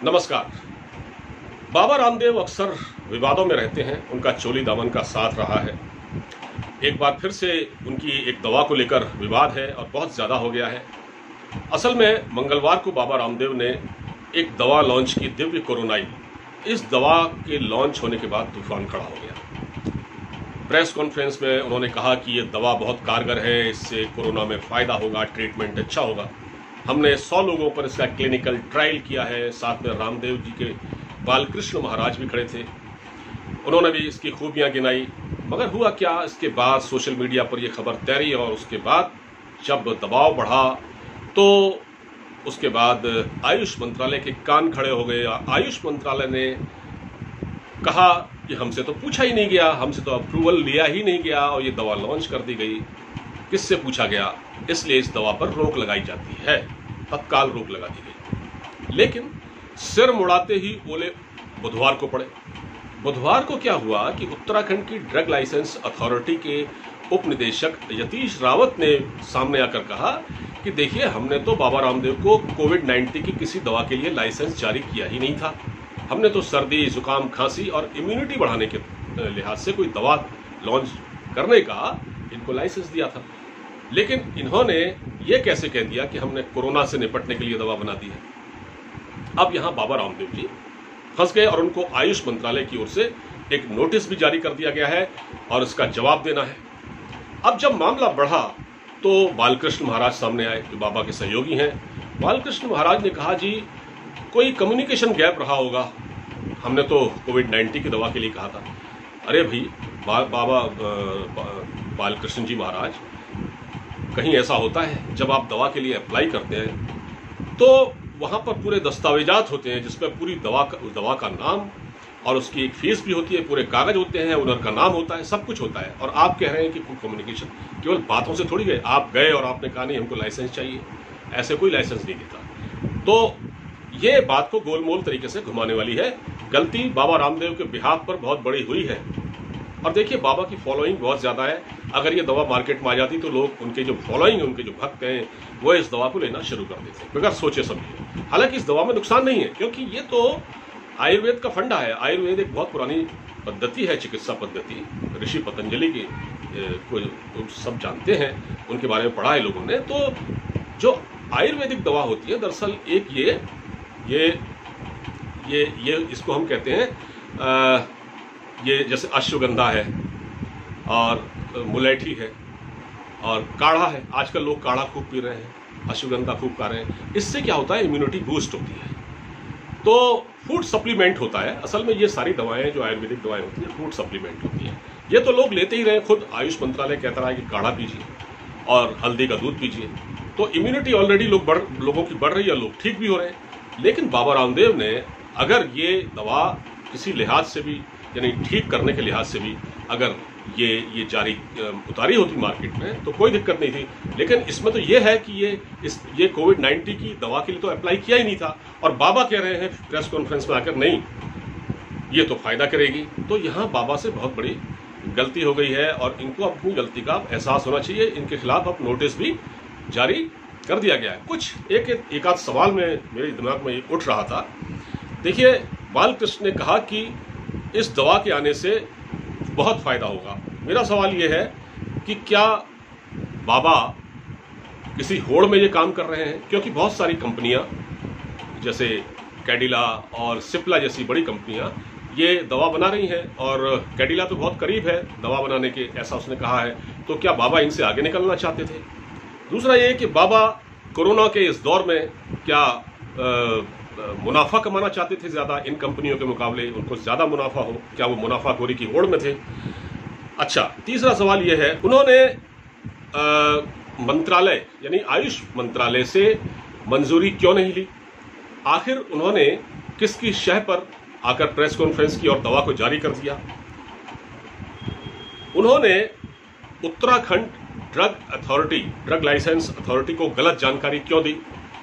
नमस्कार। बाबा रामदेव अक्सर विवादों में रहते हैं, उनका चोली दामन का साथ रहा है। एक बार फिर से उनकी एक दवा को लेकर विवाद है और बहुत ज़्यादा हो गया है। असल में मंगलवार को बाबा रामदेव ने एक दवा लॉन्च की, दिव्य कोरोनाई। इस दवा के लॉन्च होने के बाद तूफान खड़ा हो गया। प्रेस कॉन्फ्रेंस में उन्होंने कहा कि ये दवा बहुत कारगर है, इससे कोरोना में फ़ायदा होगा, ट्रीटमेंट अच्छा होगा। हमने 100 लोगों पर इसका क्लिनिकल ट्रायल किया है। साथ में रामदेव जी के बालकृष्ण महाराज भी खड़े थे, उन्होंने भी इसकी खूबियां गिनाई। मगर हुआ क्या, इसके बाद सोशल मीडिया पर यह खबर तैरी और उसके बाद जब दबाव बढ़ा तो उसके बाद आयुष मंत्रालय के कान खड़े हो गए। आयुष मंत्रालय ने कहा कि हमसे तो पूछा ही नहीं गया, हमसे तो अप्रूवल लिया ही नहीं गया और ये दवा लॉन्च कर दी गई। किससे पूछा गया? इसलिए इस दवा पर रोक लगाई जाती है, तत्काल रोक लगा दी गई। लेकिन सिर मुड़ाते ही ओले बुधवार को पड़े। बुधवार को क्या हुआ कि उत्तराखंड की ड्रग लाइसेंस अथॉरिटी के उप निदेशक यतीश रावत ने सामने आकर कहा कि देखिए, हमने तो बाबा रामदेव को कोविड-19 की किसी दवा के लिए लाइसेंस जारी किया ही नहीं था। हमने तो सर्दी, जुकाम, खांसी और इम्यूनिटी बढ़ाने के लिहाज से कोई दवा लॉन्च करने का इनको लाइसेंस दिया था। लेकिन इन्होंने ये कैसे कह दिया कि हमने कोरोना से निपटने के लिए दवा बना दी है। अब यहां बाबा रामदेव जी फंस गए और उनको आयुष मंत्रालय की ओर से एक नोटिस भी जारी कर दिया गया है और इसका जवाब देना है। अब जब मामला बढ़ा तो बालकृष्ण महाराज सामने आए, जो बाबा के सहयोगी हैं। बालकृष्ण महाराज ने कहा, जी कोई कम्युनिकेशन गैप रहा होगा, हमने तो कोविड-19 की दवा के लिए कहा था। अरे भाई, बाबा बालकृष्ण जी महाराज, कहीं ऐसा होता है जब आप दवा के लिए अप्लाई करते हैं तो वहां पर पूरे दस्तावेजात होते हैं जिसमें पूरी दवा का नाम और उसकी एक फीस भी होती है, पूरे कागज होते हैं, ओनर का नाम होता है, सब कुछ होता है। और आप कह रहे हैं कि कम्युनिकेशन केवल बातों से थोड़ी गए। आप गए और आपने कहा नहीं, हमको लाइसेंस चाहिए, ऐसे कोई लाइसेंस नहीं देता। तो ये बात को गोलमोल तरीके से घुमाने वाली है। गलती बाबा रामदेव के बिहाफ पर बहुत बड़ी हुई है। और देखिए, बाबा की फॉलोइंग बहुत ज्यादा है। अगर ये दवा मार्केट में आ जाती तो लोग, उनके जो फॉलोइंग है, उनके जो भक्त हैं, वो इस दवा को लेना शुरू कर देते बगैर सोचे समझे। हालांकि इस दवा में नुकसान नहीं है, क्योंकि ये तो आयुर्वेद का फंडा है। आयुर्वेद एक बहुत पुरानी पद्धति है, चिकित्सा पद्धति। ऋषि पतंजलि की को सब जानते हैं, उनके बारे में पढ़ा है लोगों ने। तो जो आयुर्वेदिक दवा होती है, दरअसल एक ये इसको हम कहते हैं, ये जैसे अश्वगंधा है और मुलेठी है और काढ़ा है। आजकल लोग काढ़ा खूब पी रहे हैं, अश्वगंधा खूब खा रहे हैं। इससे क्या होता है, इम्यूनिटी बूस्ट होती है। तो फूड सप्लीमेंट होता है। असल में ये सारी दवाएं जो आयुर्वेदिक दवाएं होती हैं, फूड सप्लीमेंट होती हैं। ये तो लोग लेते ही रहे। खुद आयुष मंत्रालय कहता रहा है कि काढ़ा पीजिए और हल्दी का दूध पीजिए, तो इम्यूनिटी ऑलरेडी लोगों की बढ़ रही है, लोग ठीक भी हो रहे हैं। लेकिन बाबा रामदेव ने अगर ये दवा किसी लिहाज से भी, यानी ठीक करने के लिहाज से भी, अगर ये जारी उतारी होती मार्केट में तो कोई दिक्कत नहीं थी। लेकिन इसमें तो ये है कि ये कोविड-19 की दवा के लिए तो अप्लाई किया ही नहीं था और बाबा कह रहे हैं प्रेस कॉन्फ्रेंस में आकर, नहीं ये तो फायदा करेगी। तो यहाँ बाबा से बहुत बड़ी गलती हो गई है और इनको अपनी गलती का एहसास होना चाहिए। इनके खिलाफ अब नोटिस भी जारी कर दिया गया है। कुछ एक आध सवाल में मेरे दिमाग में उठ रहा था। देखिए, बालकृष्ण ने कहा कि इस दवा के आने से बहुत फायदा होगा। मेरा सवाल यह है कि क्या बाबा किसी होड़ में ये काम कर रहे हैं? क्योंकि बहुत सारी कंपनियां जैसे कैडिला और सिप्ला जैसी बड़ी कंपनियां ये दवा बना रही हैं और कैडिला तो बहुत करीब है दवा बनाने के, ऐसा उसने कहा है। तो क्या बाबा इनसे आगे निकलना चाहते थे? दूसरा ये कि बाबा कोरोना के इस दौर में क्या मुनाफा कमाना चाहते थे ज्यादा इन कंपनियों के मुकाबले, उनको ज्यादा मुनाफा हो? क्या वो मुनाफाखोरी की होड़ में थे? अच्छा, तीसरा सवाल यह है, उन्होंने मंत्रालय यानी आयुष मंत्रालय से मंजूरी क्यों नहीं ली? आखिर उन्होंने किसकी शह पर आकर प्रेस कॉन्फ्रेंस की और दवा को जारी कर दिया? उन्होंने उत्तराखंड ड्रग लाइसेंस अथॉरिटी को गलत जानकारी क्यों दी?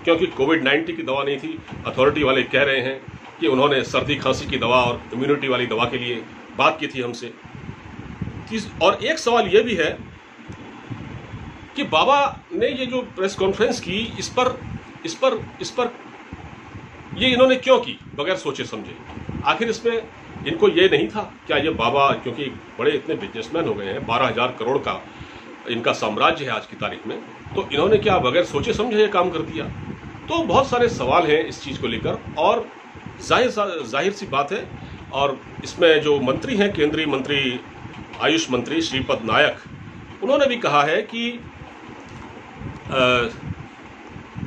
क्योंकि कोविड-19 की दवा नहीं थी। अथॉरिटी वाले कह रहे हैं कि उन्होंने सर्दी खांसी की दवा और इम्यूनिटी वाली दवा के लिए बात की थी हमसे। और एक सवाल यह भी है कि बाबा ने ये जो प्रेस कॉन्फ्रेंस की, इस पर ये इन्होंने क्यों की बगैर सोचे समझे? आखिर इसमें इनको ये नहीं था क्या ये बाबा, क्योंकि बड़े इतने बिजनेसमैन हो गए हैं, 12,000 करोड़ का इनका साम्राज्य है आज की तारीख में, तो इन्होंने क्या बगैर सोचे समझे ये काम कर दिया? तो बहुत सारे सवाल हैं इस चीज़ को लेकर, और जाहिर सी बात है। और इसमें जो मंत्री हैं, केंद्रीय मंत्री आयुष मंत्री श्रीपद नायक, उन्होंने भी कहा है कि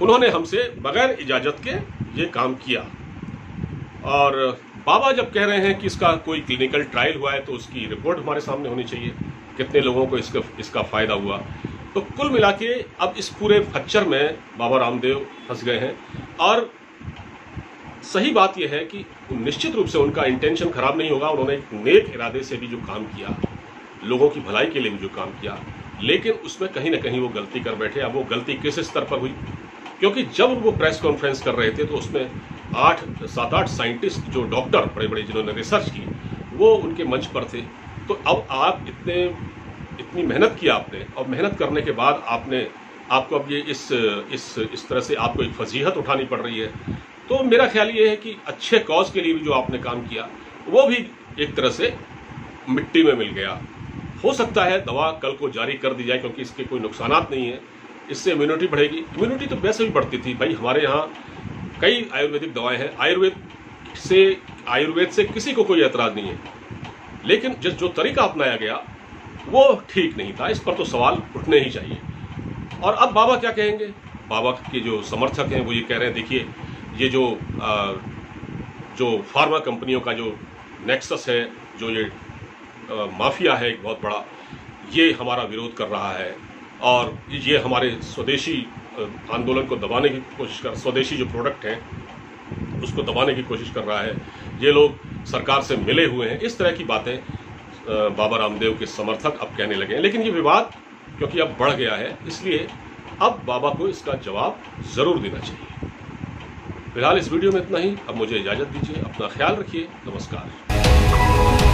उन्होंने हमसे बगैर इजाज़त के ये काम किया। और बाबा जब कह रहे हैं कि इसका कोई क्लिनिकल ट्रायल हुआ है तो उसकी रिपोर्ट हमारे सामने होनी चाहिए, कितने लोगों को इसका फ़ायदा हुआ। तो कुल मिला के अब इस पूरे फच्चर में बाबा रामदेव फंस गए हैं। और सही बात यह है कि निश्चित रूप से उनका इंटेंशन खराब नहीं होगा, उन्होंने एक नेक इरादे से भी जो काम किया, लोगों की भलाई के लिए भी जो काम किया, लेकिन उसमें कहीं ना कहीं वो गलती कर बैठे। अब वो गलती किस स्तर पर हुई? क्योंकि जब वो प्रेस कॉन्फ्रेंस कर रहे थे तो उसमें 7-8 साइंटिस्ट, जो डॉक्टर बड़े बड़े जिन्होंने रिसर्च की, वो उनके मंच पर थे। तो अब आप इतनी मेहनत की आपने, और मेहनत करने के बाद आपको अब ये इस तरह से आपको एक फजीहत उठानी पड़ रही है। तो मेरा ख्याल ये है कि अच्छे कॉज के लिए भी जो आपने काम किया वो भी एक तरह से मिट्टी में मिल गया। हो सकता है दवा कल को जारी कर दी जाए, क्योंकि इसके कोई नुकसानात नहीं है, इससे इम्यूनिटी बढ़ेगी। इम्यूनिटी तो वैसे भी बढ़ती थी भाई, हमारे यहाँ कई आयुर्वेदिक दवाएं हैं, आयुर्वेद से किसी को कोई एतराज नहीं है, लेकिन जो तरीका अपनाया गया वो ठीक नहीं था। इस पर तो सवाल उठने ही चाहिए। और अब बाबा क्या कहेंगे? बाबा के जो समर्थक हैं वो ये कह रहे हैं, देखिए ये जो फार्मा कंपनियों का जो नेक्सस है, जो ये माफिया है एक बहुत बड़ा, ये हमारा विरोध कर रहा है और ये हमारे स्वदेशी आंदोलन को दबाने की कोशिश स्वदेशी जो प्रोडक्ट हैं उसको दबाने की कोशिश कर रहा है। ये लोग सरकार से मिले हुए हैं। इस तरह की बातें बाबा रामदेव के समर्थक अब कहने लगे हैं। लेकिन ये विवाद क्योंकि अब बढ़ गया है, इसलिए अब बाबा को इसका जवाब जरूर देना चाहिए। फिलहाल इस वीडियो में इतना ही। अब मुझे इजाजत दीजिए, अपना ख्याल रखिए, नमस्कार।